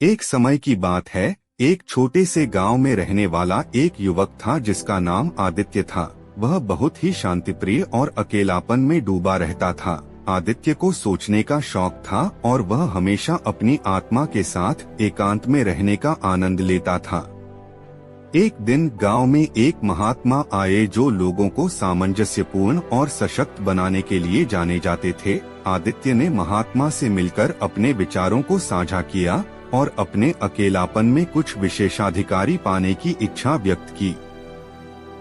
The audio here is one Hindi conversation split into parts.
एक समय की बात है। एक छोटे से गांव में रहने वाला एक युवक था जिसका नाम आदित्य था। वह बहुत ही शांतिप्रिय और अकेलापन में डूबा रहता था। आदित्य को सोचने का शौक था और वह हमेशा अपनी आत्मा के साथ एकांत में रहने का आनंद लेता था। एक दिन गांव में एक महात्मा आए जो लोगों को सामंजस्यपूर्ण और सशक्त बनाने के लिए जाने जाते थे। आदित्य ने महात्मा से मिलकर अपने विचारों को साझा किया और अपने अकेलापन में कुछ विशेषाधिकारी पाने की इच्छा व्यक्त की।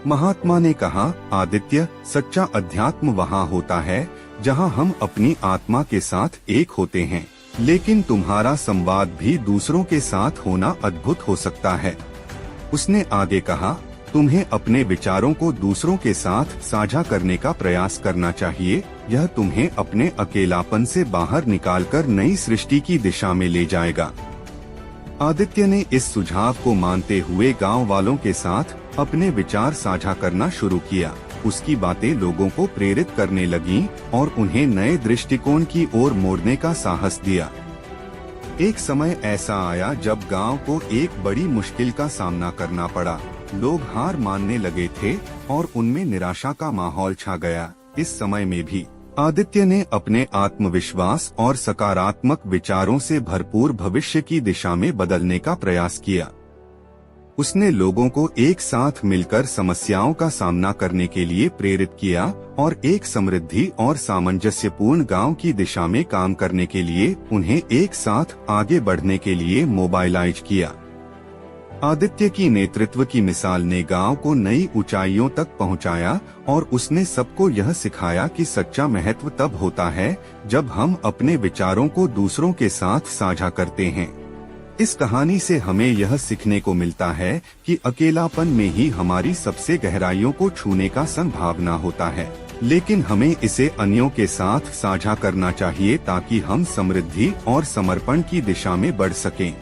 महात्मा ने कहा, आदित्य, सच्चा अध्यात्म वहाँ होता है जहाँ हम अपनी आत्मा के साथ एक होते हैं, लेकिन तुम्हारा संवाद भी दूसरों के साथ होना अद्भुत हो सकता है। उसने आगे कहा, तुम्हें अपने विचारों को दूसरों के साथ साझा करने का प्रयास करना चाहिए। यह तुम्हें अपने अकेलापन से बाहर निकालकर नई सृष्टि की दिशा में ले जाएगा। आदित्य ने इस सुझाव को मानते हुए गांव वालों के साथ अपने विचार साझा करना शुरू किया। उसकी बातें लोगों को प्रेरित करने लगीं और उन्हें नए दृष्टिकोण की ओर मोड़ने का साहस दिया। एक समय ऐसा आया जब गांव को एक बड़ी मुश्किल का सामना करना पड़ा। लोग हार मानने लगे थे और उनमें निराशा का माहौल छा गया। इस समय में भी आदित्य ने अपने आत्मविश्वास और सकारात्मक विचारों से भरपूर भविष्य की दिशा में बदलने का प्रयास किया। उसने लोगों को एक साथ मिलकर समस्याओं का सामना करने के लिए प्रेरित किया और एक समृद्धि और सामंजस्यपूर्ण गांव की दिशा में काम करने के लिए उन्हें एक साथ आगे बढ़ने के लिए मोबाइलाइज किया। आदित्य की नेतृत्व की मिसाल ने गांव को नई ऊंचाइयों तक पहुंचाया और उसने सबको यह सिखाया कि सच्चा महत्व तब होता है जब हम अपने विचारों को दूसरों के साथ साझा करते हैं। इस कहानी से हमें यह सीखने को मिलता है कि अकेलापन में ही हमारी सबसे गहराइयों को छूने का संभावना होता है, लेकिन हमें इसे अन्यों के साथ साझा करना चाहिए ताकि हम समृद्धि और समर्पण की दिशा में बढ़ सकें।